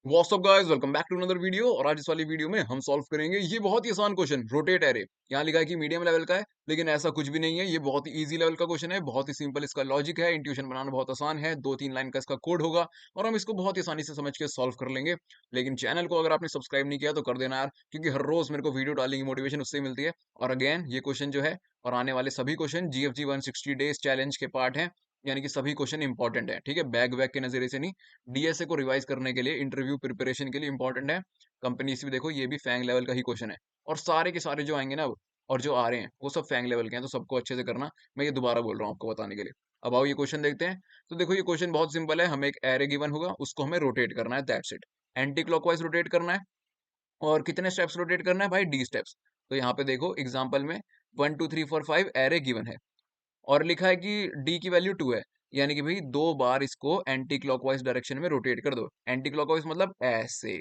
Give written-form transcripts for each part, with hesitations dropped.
WhatsApp guys, welcome back to another video. और आज इस वाली वीडियो में हम सॉल्व करेंगे ये बहुत ही आसान क्वेश्चन, रोटेट एरे। यहाँ लिखा है कि मीडियम लेवल का है, लेकिन ऐसा कुछ भी नहीं है। ये बहुत ही इजी लेवल का क्वेश्चन है, बहुत ही सिंपल इसका लॉजिक है, इंट्यूशन बनाना बहुत आसान है। 2-3 लाइन का इसका कोड होगा और हम इसको बहुत ही आसानी से समझ के सॉल्व कर लेंगे। लेकिन चैनल को अगर आपने सब्सक्राइब नहीं किया तो कर देना यार, क्योंकि हर रोज मेरे को वीडियो डालने की मोटिवेशन उससे ही मिलती है। और अगेन ये क्वेश्चन जो है और आने वाले सभी क्वेश्चन GFG 160 डेज चैलेंज के पार्ट हैं। यानी कि सभी क्वेश्चन इंपॉर्टेंट है, ठीक है, बैग वैग के नजरिए से नहीं, डीएसए को रिवाइज करने के लिए, इंटरव्यू प्रिपरेशन के लिए इंपॉर्टेंट है। कंपनीज भी देखो, ये भी फैंग लेवल का ही क्वेश्चन है। और सारे के सारे जो आएंगे ना और जो आ रहे हैं वो सब फैंग लेवल के हैं, तो सबको अच्छे से करना। मैं ये दोबारा बोल रहा हूँ आपको बताने के लिए। अब आओ ये क्वेश्चन देखते हैं। तो देखो ये क्वेश्चन बहुत सिंपल है, हमें एक एरे गिवन होगा, उसको हमें रोटेट करना है, that's it. Anti clockwise rotate करना है। और कितने स्टेप्स रोटेट करना है भाई? D steps. तो यहाँ पे देखो एग्जाम्पल में 1 2 3 4 5 एरे गिवन है और लिखा है कि डी की वैल्यू 2 है। यानी कि भाई 2 बार इसको एंटी क्लॉकवाइज डायरेक्शन में रोटेट कर दो। एंटी क्लॉकवाइज मतलब ऐसे,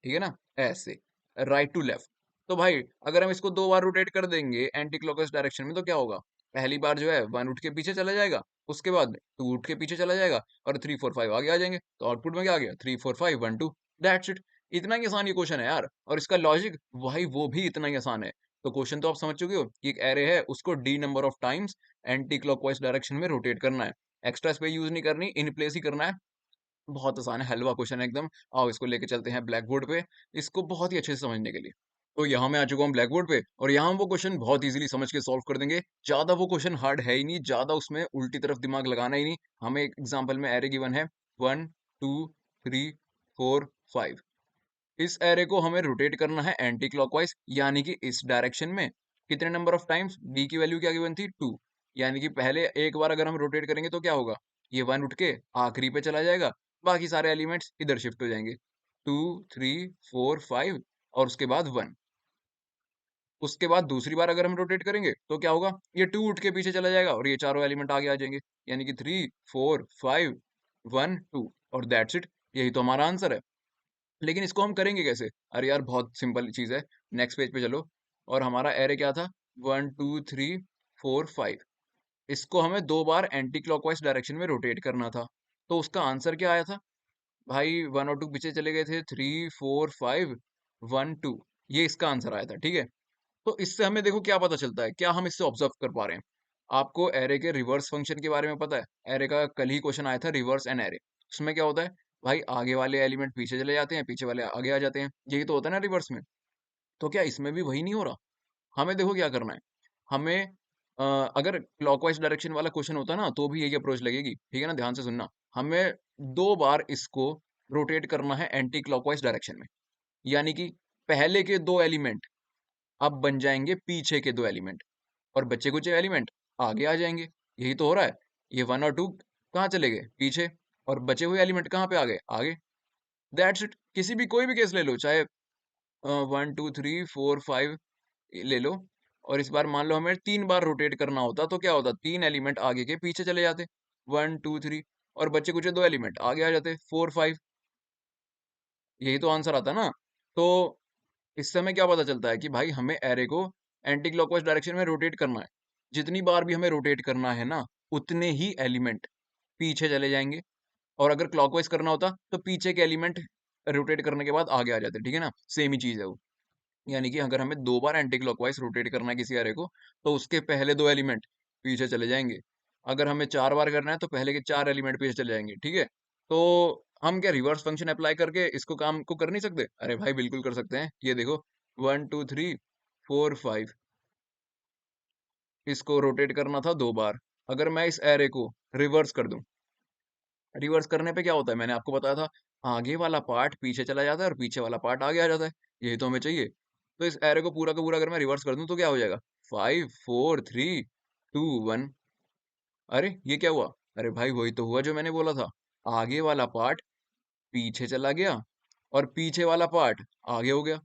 ठीक है ना, ऐसे, राइट टू लेफ्ट। तो भाई अगर हम इसको 2 बार रोटेट कर देंगे एंटी क्लॉकवाइज डायरेक्शन में तो क्या होगा? पहली बार जो है 1 उठ के पीछे चला जाएगा, उसके बाद 2 उठ के पीछे चला जाएगा और 3 4 5 आगे आ जाएंगे। तो आउटपुट में क्या आ गया? 3 4 5 1 2। That's it. इतना ही आसान ये क्वेश्चन है यार, और इसका लॉजिक भाई वो भी इतना ही आसान है। तो क्वेश्चन तो आप समझ चुके हो कि एक एरे है, उसको D number of times anti clockwise direction में रोटेट करना है। एक्स्ट्रा स्पेस यूज नहीं करनी, इन प्लेस ही करना है। बहुत आसान है, हलवा क्वेश्चन है एकदम। आओ इसको लेके चलते हैं ब्लैक बोर्ड पे, इसको बहुत ही अच्छे से समझने के लिए। तो यहाँ मैं आ चुका हूँ ब्लैक बोर्ड पे, और यहाँ हम वो क्वेश्चन बहुत इजीली समझ के सॉल्व कर देंगे। ज्यादा वो क्वेश्चन हार्ड है ही नहीं, ज्यादा उसमें उल्टी तरफ दिमाग लगाना ही नहीं। हमें एक एग्जाम्पल में एरे गिवन है 1 2 3 4 5। इस एरे को हमें रोटेट करना है एंटी क्लॉकवाइज, यानी कि इस डायरेक्शन में। कितने नंबर ऑफ टाइम्स? डी की वैल्यू क्या गिवन थी? 2। यानी कि पहले एक बार अगर हम रोटेट करेंगे तो क्या होगा? ये 1 उठ के आखिरी पे चला जाएगा, बाकी सारे एलिमेंट्स इधर शिफ्ट हो जाएंगे। 2 3 4 5 और उसके बाद 1। उसके बाद दूसरी बार अगर हम रोटेट करेंगे तो क्या होगा? ये 2 उठ के पीछे चला जाएगा और ये चारों एलिमेंट आगे आ जाएंगे। यानी कि 3 4 5 1 2 और दैट्स इट। यही तो हमारा आंसर है। लेकिन इसको हम करेंगे कैसे? अरे यार बहुत सिंपल चीज है। नेक्स्ट पेज पे चलो। और हमारा एरे क्या था? 1 2 3 4 5। इसको हमें 2 बार एंटी क्लॉकवाइज डायरेक्शन में रोटेट करना था। तो उसका आंसर क्या आया था भाई? 1 और 2 पीछे चले गए थे, 3 4 5 1 2। ये इसका आंसर आया था, ठीक है। तो इससे हमें देखो क्या पता चलता है, क्या हम इससे ऑब्जर्व कर पा रहे हैं? आपको एरे के रिवर्स फंक्शन के बारे में पता है? एरे का कल ही क्वेश्चन आया था, रिवर्स एन एरे। उसमें क्या होता है भाई? आगे वाले एलिमेंट पीछे चले जाते हैं, पीछे वाले आगे आ जाते हैं। यही तो होता है ना रिवर्स में। तो क्या इसमें भी वही नहीं हो रहा? हमें देखो क्या करना है। हमें अ, अगर क्लॉकवाइज डायरेक्शन वाला क्वेश्चन होता ना तो भी यही अप्रोच लगेगी, ठीक है ना, ध्यान से सुनना। हमें 2 बार इसको रोटेट करना है एंटी क्लॉकवाइज डायरेक्शन में। यानी कि पहले के 2 एलिमेंट अब बन जाएंगे पीछे के 2 एलिमेंट, और बच्चे कुछ एलिमेंट आगे आ जाएंगे। यही तो हो रहा है। ये 1 और 2 कहाँ चले गए? पीछे। और बचे हुए एलिमेंट कहाँ पे आ गए? आगे। That's it. किसी भी कोई भी केस ले लो, चाहे 1 2 3 4 5 ले लो। और इस बार मान लो हमें 3 बार रोटेट करना होता तो क्या होता? 3 एलिमेंट आगे के पीछे चले जाते, 1 2 3, और बच्चे कुछ 2 एलिमेंट आगे आ जाते, 4 5। यही तो आंसर आता ना। तो इससे हमें क्या पता चलता है कि भाई हमें एरे को एंटी क्लॉकवाइज डायरेक्शन में रोटेट करना है। जितनी बार भी हमें रोटेट करना है ना, उतने ही एलिमेंट पीछे चले जाएंगे। और अगर क्लॉकवाइज करना होता तो पीछे के एलिमेंट रोटेट करने के बाद आगे आ जाते, ठीक है ना, सेम ही चीज है वो। यानी कि अगर हमें 2 बार एंटी क्लॉकवाइज रोटेट करना है किसी एरे को, तो उसके पहले 2 एलिमेंट पीछे चले जाएंगे। अगर हमें 4 बार करना है तो पहले के 4 एलिमेंट पीछे चले जाएंगे, ठीक है। तो हम क्या रिवर्स फंक्शन अप्लाई करके इसको काम को कर नहीं सकते? अरे भाई बिल्कुल कर सकते हैं। ये देखो 1 2 3 4 5, इसको रोटेट करना था 2 बार। अगर मैं इस एरे को रिवर्स कर दूं, रिवर्स करने पे क्या होता है? मैंने आपको बताया था, आगे वाला पार्ट पीछे चला जाता है और पीछे वाला पार्ट आगे आ जाता है। यही तो हमें चाहिए। तो इस एरे को पूरा का पूरा अगर मैं रिवर्स कर दूं तो क्या हो जाएगा? 5 4 3 2 1। अरे ये क्या हुआ? अरे भाई वही तो हुआ जो मैंने बोला था। आगे वाला पार्ट पीछे चला गया और पीछे वाला पार्ट आगे हो गया।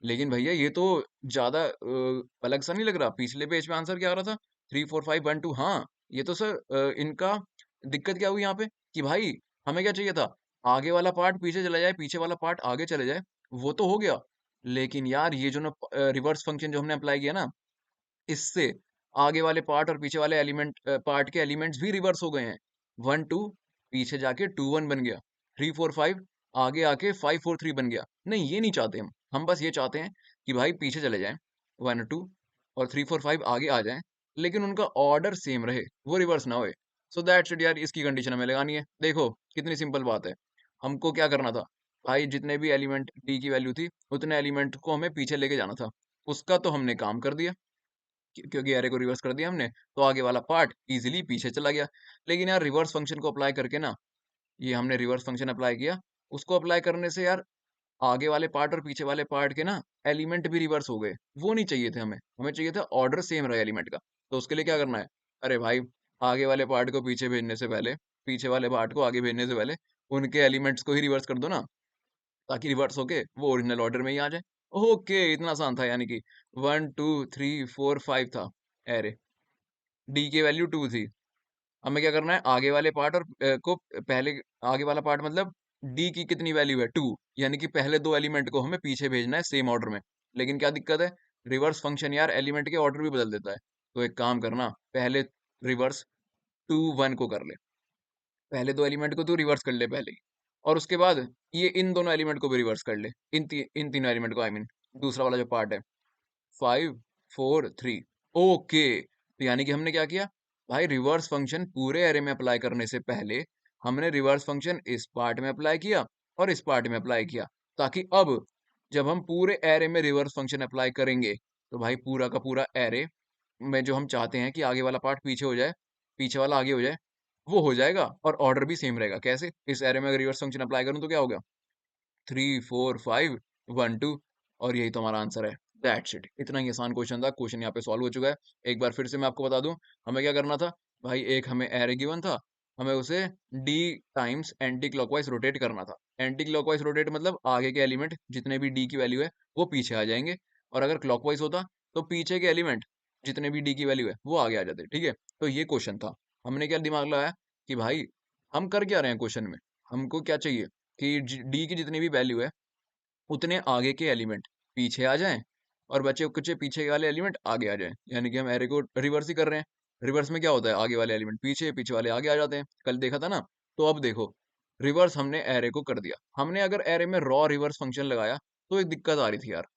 लेकिन भैया ये तो ज्यादा अलग सा नहीं लग रहा? पिछले पेज पे आंसर क्या आ रहा था? 3 4 5 1 2। हाँ, ये तो सर इनका दिक्कत क्या हुई यहाँ पे कि भाई हमें क्या चाहिए था? आगे वाला पार्ट पीछे चला जाए, पीछे वाला पार्ट आगे चले जाए। वो तो हो गया। लेकिन यार ये जो ना रिवर्स फंक्शन जो हमने अप्लाई किया ना, इससे आगे वाले पार्ट और पीछे वाले एलिमेंट पार्ट के एलिमेंट्स भी रिवर्स हो गए हैं। 1 2 पीछे जाके 2 1 बन गया। 3 4 5 आगे आके 5 4 3 बन गया। नहीं, ये नहीं चाहते हम बस ये चाहते हैं कि भाई पीछे चले जाएँ 1 2 और 3 4 5 आगे आ जाएँ, लेकिन उनका ऑर्डर सेम रहे, वो रिवर्स ना होए। सो दैट्स इट यार, इसकी कंडीशन हमें लगानी है। देखो कितनी सिंपल बात है। हमको क्या करना था, भाई जितने भी एलिमेंट डी की वैल्यू थी, उतने एलिमेंट को हमें पीछे लेके जाना था। उसका तो हमने काम कर दिया, क्योंकि अरे को रिवर्स कर दिया हमने, तो आगे वाला पार्ट ईज़िली पीछे चला गया। लेकिन यार रिवर्स फंक्शन को अप्लाई करके ना, ये हमने रिवर्स फंक्शन अप्लाई किया, उसको अप्लाई करने से यार आगे वाले पार्ट और पीछे वाले पार्ट के ना एलिमेंट भी रिवर्स हो गए। वो नहीं चाहिए थे हमें, हमें चाहिए था ऑर्डर सेम रहे एलिमेंट का। तो उसके लिए क्या करना है? अरे भाई, आगे वाले पार्ट को पीछे भेजने से पहले, पीछे वाले पार्ट को आगे भेजने से पहले, उनके एलिमेंट्स को ही रिवर्स कर दो ना, ताकि रिवर्स होके वो ओरिजिनल ऑर्डर में ही आ जाए। ओके, इतना आसान था, यानी कि 1 2 3 4 5 था एरे। डी की वैल्यू 2 थी। हमें क्या करना है, आगे वाले पार्ट और को पहले, आगे वाला पार्ट मतलब डी की कितनी वैल्यू है 2, यानी कि पहले 2 एलिमेंट को हमें पीछे भेजना है सेम ऑर्डर में। लेकिन क्या दिक्कत है, रिवर्स फंक्शन यार एलिमेंट के ऑर्डर भी बदल देता है। तो एक काम करना, पहले रिवर्स 2 1 को कर ले, पहले 2 एलिमेंट को तू रिवर्स कर ले पहले ही, और उसके बाद ये इन दोनों एलिमेंट को भी रिवर्स कर ले, इन तीनों एलिमेंट को, आई मीन दूसरा वाला जो पार्ट है, 5 4 3। ओके, तो यानी कि हमने क्या किया भाई, रिवर्स फंक्शन पूरे एरे में अप्लाई करने से पहले हमने रिवर्स फंक्शन इस पार्ट में अप्लाई किया और इस पार्ट में अप्लाई किया, ताकि अब जब हम पूरे एरे में रिवर्स फंक्शन अप्लाई करेंगे, तो भाई पूरा का पूरा एरे में जो हम चाहते हैं कि आगे वाला पार्ट पीछे हो जाए, पीछे वाला आगे हो जाए, वो हो जाएगा और ऑर्डर भी सेम रहेगा। कैसे? इस एरे में अगर रिवर्स फंक्शन अप्लाई करूं तो क्या होगा, 3 4 5 1 2, और यही तो हमारा आंसर है। दैट्स इट, इतना ही आसान क्वेश्चन था। क्वेश्चन यहाँ पे सॉल्व हो चुका है। एक बार फिर से मैं आपको बता दूं, हमें क्या करना था भाई, एक हमें एरे गिवन था, हमें उसे D times anti clockwise rotate करना था। एंटी क्लॉकवाइज रोटेट मतलब आगे के एलिमेंट जितने भी डी की वैल्यू है वो पीछे आ जाएंगे, और अगर क्लॉकवाइज होता तो पीछे के एलिमेंट जितने भी डी की वैल्यू है वो आगे आ जाते। ठीक है, तो ये क्वेश्चन था। हमने क्या दिमाग लगाया कि भाई हम कर क्या रहे हैं क्वेश्चन में, हमको क्या चाहिए कि डी की जितनी भी वैल्यू है उतने आगे के एलिमेंट पीछे आ जाएं, और बचे कुछ पीछे वाले एलिमेंट आगे आ जाएं। यानी कि हम एरे को रिवर्स ही कर रहे हैं। रिवर्स में क्या होता है, आगे वाले एलिमेंट पीछे, पीछे वाले आगे आ जाते हैं। कल देखा था ना। तो अब देखो, रिवर्स हमने एरे को कर दिया। हमने अगर एरे में रॉ रिवर्स फंक्शन लगाया तो एक दिक्कत आ रही थी यार।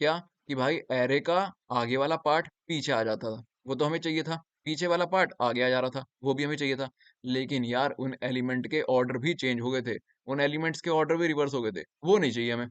क्या? कि भाई एरे का आगे वाला पार्ट पीछे आ जाता था, वो तो हमें चाहिए था। पीछे वाला पार्ट आगे आ जा रहा था, वो भी हमें चाहिए था। लेकिन यार उन एलिमेंट के ऑर्डर भी चेंज हो गए थे, उन एलिमेंट्स के ऑर्डर भी रिवर्स हो गए थे, वो नहीं चाहिए हमें।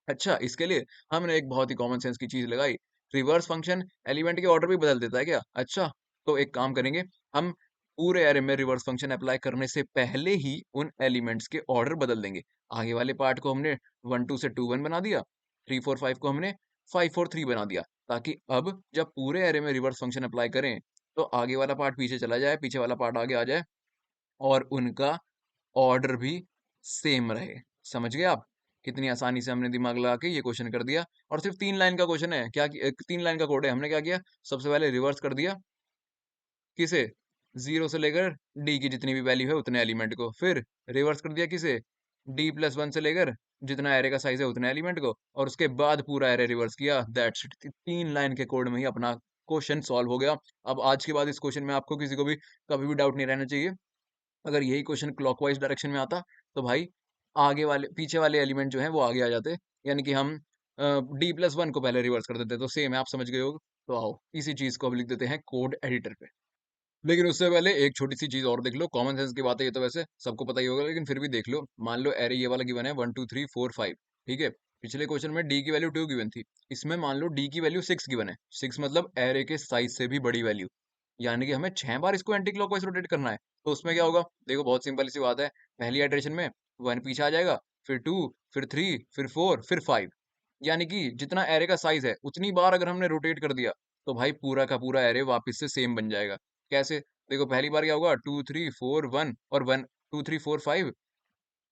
अच्छा, इसके लिए हमने एक बहुत ही कॉमन सेंस की चीज़ लगाई, रिवर्स फंक्शन एलिमेंट के ऑर्डर भी बदल देता है क्या? अच्छा, तो एक काम करेंगे, हम पूरे एरे में रिवर्स फंक्शन अप्लाई करने से पहले ही उन एलिमेंट्स के ऑर्डर बदल देंगे। आगे वाले पार्ट को हमने 1 2 से 2 1 बना दिया, 3 4 5 को हमने 5 4 3 बना दिया, ताकि अब जब पूरे एरे में रिवर्स फंक्शन अप्लाई करें, तो आगे वाला पार्ट पीछे चला जाए, पीछे वाला पार्ट आगे आ जाए, और उनका ऑर्डर भी सेम रहे। समझ गए आप? कितनी आसानी से हमने दिमाग लगा के ये क्वेश्चन कर दिया, और सिर्फ 3 लाइन का क्वेश्चन है। 3 लाइन का कोड है। हमने क्या किया? सबसे पहले रिवर्स कर दिया किसे? 0 से लेकर d की जितनी भी वैल्यू है उतने एलिमेंट को। फिर रिवर्स कर दिया किसे? d+1 से लेकर जितना एरे का साइज़ है उतने एलिमेंट को, और उसके बाद पूरा एरे रिवर्स किया। That's it. 3 लाइन के कोड में ही अपना क्वेश्चन सॉल्व हो गया। अब आज के बाद इस क्वेश्चन में आपको किसी को भी कभी भी डाउट नहीं रहना चाहिए। अगर यही क्वेश्चन क्लॉकवाइज डायरेक्शन में आता, तो भाई आगे वाले पीछे वाले एलिमेंट जो हैं वो आगे आ जाते। यानी कि हम d+1 को पहले रिवर्स कर देते। तो सेम है, आप समझ गए होगे। तो आओ इसी चीज़ को अब लिख देते हैं कोड एडिटर पे। लेकिन उससे पहले एक छोटी-सी चीज़ और देख लो। कॉमन सेंस की बात है, ये तो वैसे सबको पता ही होगा, लेकिन फिर भी देख लो। मान लो एरे ये वाला गिवन है 1 2 3 4 5, ठीक है? पिछले क्वेश्चन में d की वैल्यू 2 गिवन थी। इसमें मान लो d की वैल्यू 6 गिवन है। 6 मतलब एरे के साइज़ से भी बड़ी वैल्यू। यानी कि हमें 6 बार इसको एंटी क्लॉकवाइज रोटेट करना है। तो उसमें क्या होगा? देखो बहुत सिंपल सी बात है। पहली इटरेशन में 1 पीछे आ जाएगा, फिर 2, फिर 3, फिर 4, फिर 5। यानी कि जितना एरे का साइज़ है, उतनी बार अगर हमने रोटेट कर दिया, तो भाई पूरा का पूरा एरे वापस से सेम बन जाएगा। कैसे? देखो पहली बार क्या होगा, 2 3 4 1 और 1 2 3 4 5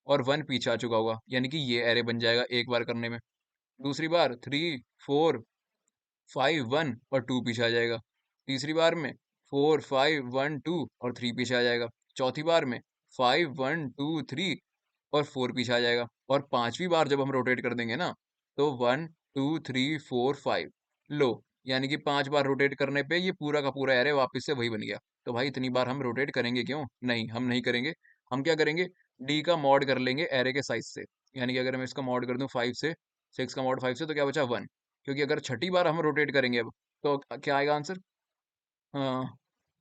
और 1 पीछे आ चुका होगा। यानी कि ये एरे बन जाएगा एक बार करने में। दूसरी बार 3 4 5 1 और 2 पीछे आ जाएगा। तीसरी बार में 4 5 1 2 और 3 पीछे आ जाएगा। चौथी बार में 5 1 2 3 और 4 पीछे आ जाएगा। और पांचवी बार जब हम रोटेट कर देंगे ना, तो 1 2 3 4 5 लो, यानी कि 5 बार रोटेट करने पे ये पूरा का पूरा एरे वापस से वही बन गया। तो भाई इतनी बार हम रोटेट करेंगे क्यों? नहीं, हम नहीं करेंगे। हम क्या करेंगे? डी का मॉड कर लेंगे एरे के साइज से। यानी कि अगर मैं इसका मॉड कर दूं 5 से, 6 का मॉड 5 से, तो क्या बचा 1। क्योंकि अगर छठी बार हम रोटेट करेंगे अब, तो क्या आएगा आंसर?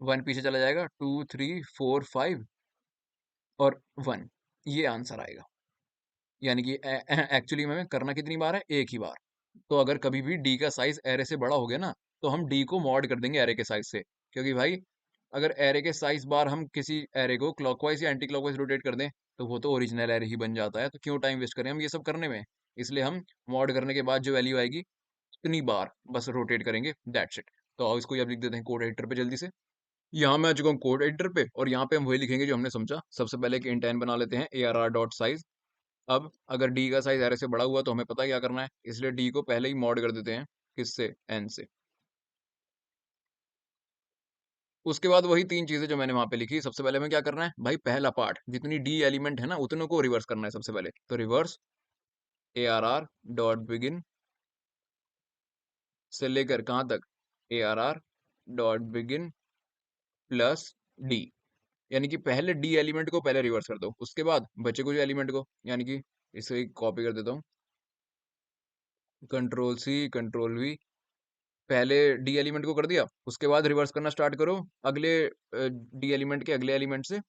1 पीछे चला जाएगा, 2 3 4 5 और 1, ये आंसर आएगा। यानी कि एक्चुअली में करना कितनी बार है? एक ही बार। तो अगर कभी भी डी का साइज एरे से बड़ा हो गया ना, तो हम डी को मॉड कर देंगे एरे के साइज से। क्योंकि भाई अगर एरे के साइज बार हम किसी एरे को क्लॉकवाइज या एंटी क्लॉकवाइज रोटेट कर दें, तो वो तो ओरिजिनल एरे ही बन जाता है। तो क्यों टाइम वेस्ट करें हम ये सब करने में? इसलिए हम मॉड करने के बाद जो वैल्यू आएगी उतनी बार बस रोटेट करेंगे, दैट्स इट। तो आओ इसको अब लिख देते हैं कोड एडिटर पे जल्दी से। यहाँ मैं आ चुका हूँ कोड एडिटर पे, और यहाँ पे हम वही लिखेंगे जो हमने समझा। सबसे पहले एक इंट n बना लेते हैं, ARR डॉट साइज। अब अगर डी का साइज एरे से बड़ा हुआ तो हमें पता क्या करना है, इसलिए डी को पहले ही मॉड कर देते हैं। किससे? एन से। उसके बाद वही तीन चीजें जो मैंने वहां पे लिखी। सबसे पहले हमें क्या करना है भाई, पहला पार्ट जितनी डी एलिमेंट है ना उतनों को रिवर्स करना है सबसे पहले। तो रिवर्स ARR डॉट बिगिन से लेकर कहां तक? ARR dot begin plus D. यानी कि पहले डी एलिमेंट को पहले रिवर्स कर दो, उसके बाद बचे कुछ एलिमेंट को, यानी कि इसे कॉपी कर देता हूँ, कंट्रोल सी कंट्रोल वी। पहले डी एलिमेंट को कर दिया, उसके बाद रिवर्स करना स्टार्ट करो अगले डी एलिमेंट के अगले एलिमेंट से,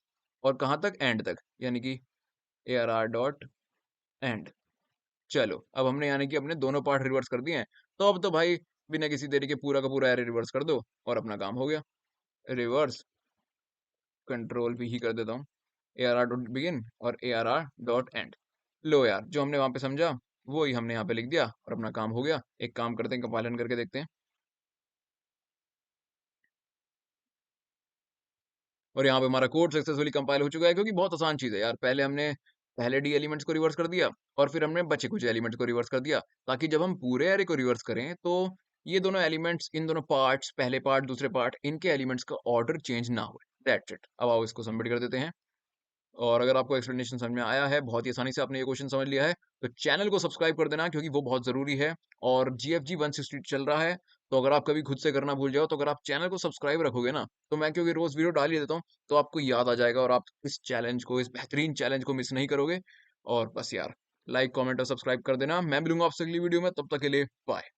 और कहाँ तक? एंड तक, यानी कि ARR डॉट एंड। चलो अब हमने यानी कि अपने दोनों पार्ट रिवर्स कर दिए हैं। तो अब तो भाई बिना किसी देरी के पूरा का पूरा एरे रिवर्स कर दो और अपना काम हो गया। रिवर्स कंट्रोल भी ही कर देता हूँ, ARR डॉट बिगिन और ARR डॉट एंड। लो यार, जो हमने वहां पे समझा वो ही हमने यहाँ पे लिख दिया और अपना काम हो गया। एक काम करते हैं, कंपाइलन करके देखते हैं। और यहाँ पे हमारा कोड सक्सेसफुली कंपाइल हो चुका है, क्योंकि बहुत आसान चीज़ है यार। पहले हमने पहले डी एलिमेंट्स को रिवर्स कर दिया, और फिर हमने बचे कुछ एलिमेंट्स को रिवर्स कर दिया, ताकि जब हम पूरे एरे को रिवर्स करें तो ये दोनों एलिमेंट्स, इन दोनों पार्ट्स, पहले पार्ट दूसरे पार्ट, इनके एलिमेंट्स का ऑर्डर चेंज ना हो। That's it. अब आओ इसको सबमिट कर देते हैं। और अगर आपको एक्सप्लेनेशन समझ में आया है, बहुत ही आसानी से आपने ये क्वेश्चन समझ लिया है, तो चैनल को सब्सक्राइब कर देना, क्योंकि वो बहुत ज़रूरी है। और GFG 160 चल रहा है, तो अगर आप कभी खुद से करना भूल जाओ, तो अगर आप चैनल को सब्सक्राइब रखोगे ना, तो मैं क्योंकि रोज़ वीडियो डाल ही देता हूँ, तो आपको याद आ जाएगा और आप इस चैलेंज को, इस बेहतरीन चैलेंज को मिस नहीं करोगे। और बस यार, लाइक, कमेंट और सब्सक्राइब कर देना। मैं मिलूंगा आपसे अगली वीडियो में, तब तक के लिए बाय।